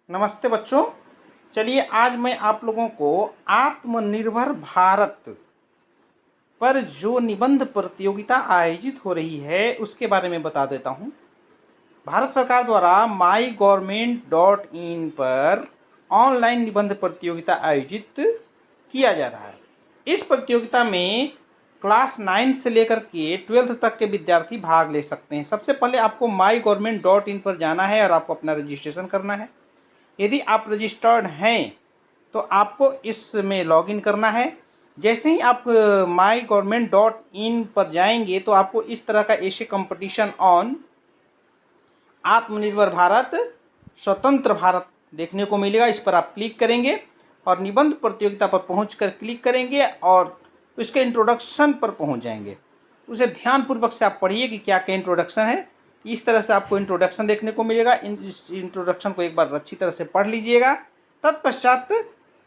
नमस्ते बच्चों। चलिए आज मैं आप लोगों को आत्मनिर्भर भारत पर जो निबंध प्रतियोगिता आयोजित हो रही है उसके बारे में बता देता हूं। भारत सरकार द्वारा mygov.in पर ऑनलाइन निबंध प्रतियोगिता आयोजित किया जा रहा है। इस प्रतियोगिता में क्लास 9 से लेकर के 12th तक के विद्यार्थी भाग ले सकते हैं। सबसे पहले आपको mygov.in पर जाना है और आपको अपना रजिस्ट्रेशन करना है। यदि आप रजिस्टर्ड हैं तो आपको इसमें लॉगिन करना है। जैसे ही आप mygov.in पर जाएंगे तो आपको इस तरह का एशे कंपटीशन ऑन आत्मनिर्भर भारत स्वतंत्र भारत देखने को मिलेगा। इस पर आप क्लिक करेंगे और निबंध प्रतियोगिता पर पहुंचकर क्लिक करेंगे और उसके इंट्रोडक्शन पर पहुंच जाएंगे। उसे ध्यानपूर्वक से आप पढ़िए कि क्या क्या इंट्रोडक्शन है। इस तरह से आपको इंट्रोडक्शन देखने को मिलेगा। इस इंट्रोडक्शन को एक बार अच्छी तरह से पढ़ लीजिएगा। तत्पश्चात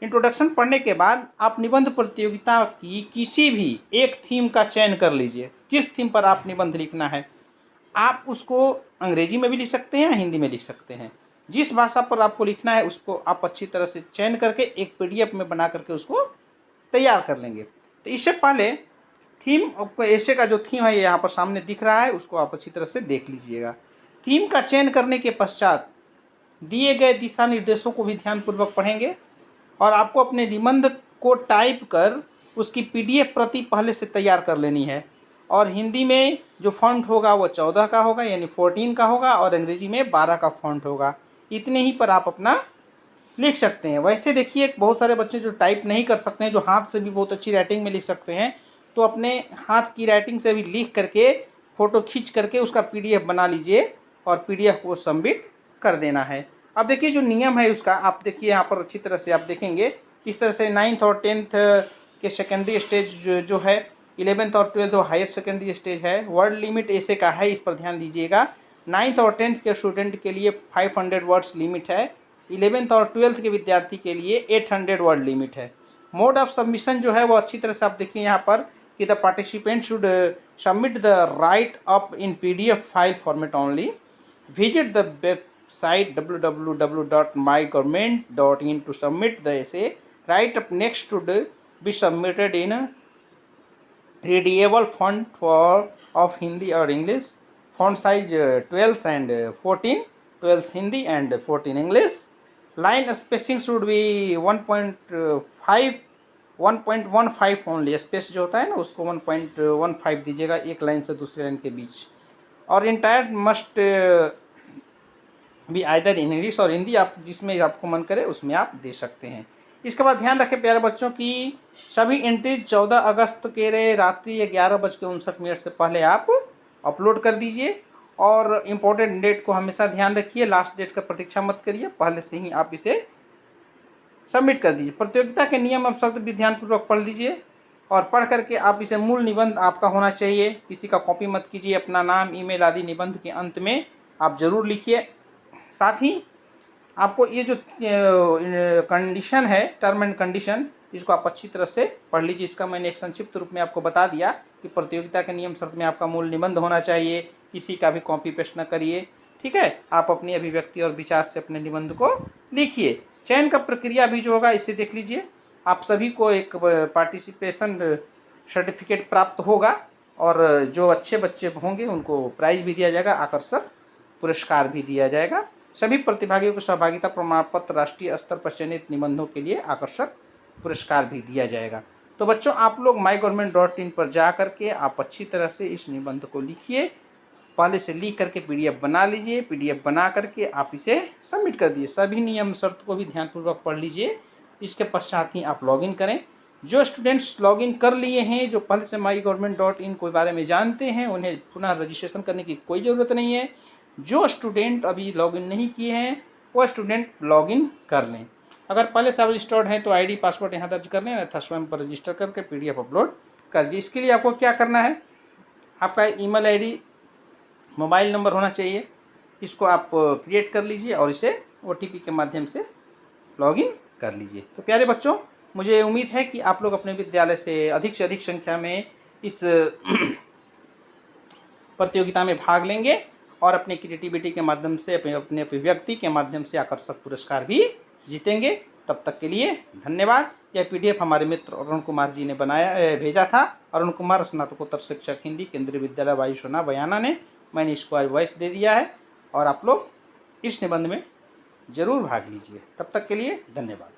इंट्रोडक्शन पढ़ने के बाद आप निबंध प्रतियोगिता की किसी भी एक थीम का चयन कर लीजिए। किस थीम पर आप निबंध लिखना है, आप उसको अंग्रेजी में भी लिख सकते हैं, हिंदी में लिख सकते हैं। जिस भाषा पर आपको लिखना है उसको आप अच्छी तरह से चयन करके एक PDF में बना करके उसको तैयार कर लेंगे। तो इससे पहले थीम आपको ऐसे का जो थीम है ये यहाँ पर सामने दिख रहा है, उसको आप अच्छी तरह से देख लीजिएगा। थीम का चयन करने के पश्चात दिए गए दिशा निर्देशों को भी ध्यानपूर्वक पढ़ेंगे और आपको अपने निबंध को टाइप कर उसकी PDF प्रति पहले से तैयार कर लेनी है। और हिंदी में जो फॉन्ट होगा वो 14 का होगा यानी 14 का होगा और अंग्रेजी में 12 का फॉन्ट होगा। इतने ही पर आप अपना लिख सकते हैं। वैसे देखिए बहुत सारे बच्चे जो टाइप नहीं कर सकते हैं, जो हाथ से भी बहुत अच्छी राइटिंग में लिख सकते हैं, तो अपने हाथ की राइटिंग से भी लिख करके फ़ोटो खींच करके उसका PDF बना लीजिए और PDF को सबमिट कर देना है। अब देखिए जो नियम है उसका आप देखिए यहाँ पर अच्छी तरह से आप देखेंगे। इस तरह से 9th और 10th के सेकेंडरी स्टेज जो है, 11th और 12th वो हायर सेकेंडरी स्टेज है। वर्ड लिमिट ऐसे का है, इस पर ध्यान दीजिएगा। 9th और 10th के स्टूडेंट के लिए 500 वर्ड्स लिमिट है। 11th और 12th के विद्यार्थी के लिए 800 वर्ड लिमिट है। मोड ऑफ सबमिशन जो है वो अच्छी तरह से आप देखिए यहाँ पर कि the participant should submit the right up in PDF file format only. Visit the website www.mygov.in to submit the essay. Write up next should be submitted in readable font of Hindi or English. Font size 12 and 14, 12 Hindi and 14 English. Line spacing should be 1.15 only. Space जो होता है ना उसको 1.15 दीजिएगा एक line से दूसरी line के बीच। और इंटायर मस्ट भी आइदर इन इंग्लिश और हिंदी, आप जिसमें आपको मन करे उसमें आप दे सकते हैं। इसके बाद ध्यान रखें प्यारे बच्चों की सभी एंट्रीज 14 अगस्त के रात्रि 11:59 से पहले आप अपलोड कर दीजिए। और इम्पोर्टेंट डेट को हमेशा ध्यान रखिए, लास्ट डेट का प्रतीक्षा मत करिए, पहले से ही आप इसे सबमिट कर दीजिए। प्रतियोगिता के नियम अब शब्द भी ध्यानपूर्वक पढ़ लीजिए और पढ़ करके आप इसे मूल निबंध आपका होना चाहिए, किसी का कॉपी मत कीजिए। अपना नाम, ईमेल आदि निबंध के अंत में आप जरूर लिखिए। साथ ही आपको ये जो कंडीशन है, टर्म एंड कंडीशन, इसको आप अच्छी तरह से पढ़ लीजिए। इसका मैंने एक संक्षिप्त रूप में आपको बता दिया कि प्रतियोगिता के नियम शर्त में आपका मूल निबंध होना चाहिए, किसी का भी कॉपी पेस्ट न करिए। ठीक है, आप अपनी अभिव्यक्ति और विचार से अपने निबंध को लिखिए। चयन का प्रक्रिया भी जो होगा इसे देख लीजिए। आप सभी को एक पार्टिसिपेशन सर्टिफिकेट प्राप्त होगा और जो अच्छे बच्चे होंगे उनको प्राइज भी दिया जाएगा, आकर्षक पुरस्कार भी दिया जाएगा। सभी प्रतिभागियों को सहभागिता प्रमाण पत्र, राष्ट्रीय स्तर पर चयनित निबंधों के लिए आकर्षक पुरस्कार भी दिया जाएगा। तो बच्चों आप लोग mygov.in पर जा करके आप अच्छी तरह से इस निबंध को लिखिए, पहले से लिख करके PDF बना लीजिए। PDF बना करके आप इसे सबमिट कर दीजिए। सभी नियम शर्त को भी ध्यानपूर्वक पढ़ लीजिए। इसके पश्चात ही आप लॉगिन करें। जो स्टूडेंट्स लॉगिन कर लिए हैं, जो पहले से mygov.in के बारे में जानते हैं, उन्हें पुनः रजिस्ट्रेशन करने की कोई ज़रूरत नहीं है। जो स्टूडेंट अभी लॉगिन नहीं किए हैं वो स्टूडेंट लॉगिन कर लें। अगर पहले से रजिस्टर्ड हैं तो ID पासवर्ड यहाँ दर्ज कर लें, अथवा स्वयं पर रजिस्टर करके PDF अपलोड कर दीजिए। इसके लिए आपको क्या करना है, आपका ईमेल ID, मोबाइल नंबर होना चाहिए, इसको आप क्रिएट कर लीजिए और इसे OTP के माध्यम से लॉगिन कर लीजिए। तो प्यारे बच्चों, मुझे उम्मीद है कि आप लोग अपने विद्यालय से अधिक संख्या में इस प्रतियोगिता में भाग लेंगे और अपनी क्रिएटिविटी के माध्यम से अपने अभिव्यक्ति के माध्यम से आकर्षक पुरस्कार भी जीतेंगे। तब तक के लिए धन्यवाद। यह PDF हमारे मित्र अरुण कुमार जी ने भेजा था। अरुण कुमार, स्नातकोत्तर शिक्षक हिंदी, केंद्रीय विद्यालय वायुसेना बयाना ने। मैंने इसको आज वॉइस दे दिया है और आप लोग इस निबंध में जरूर भाग लीजिए। तब तक के लिए धन्यवाद।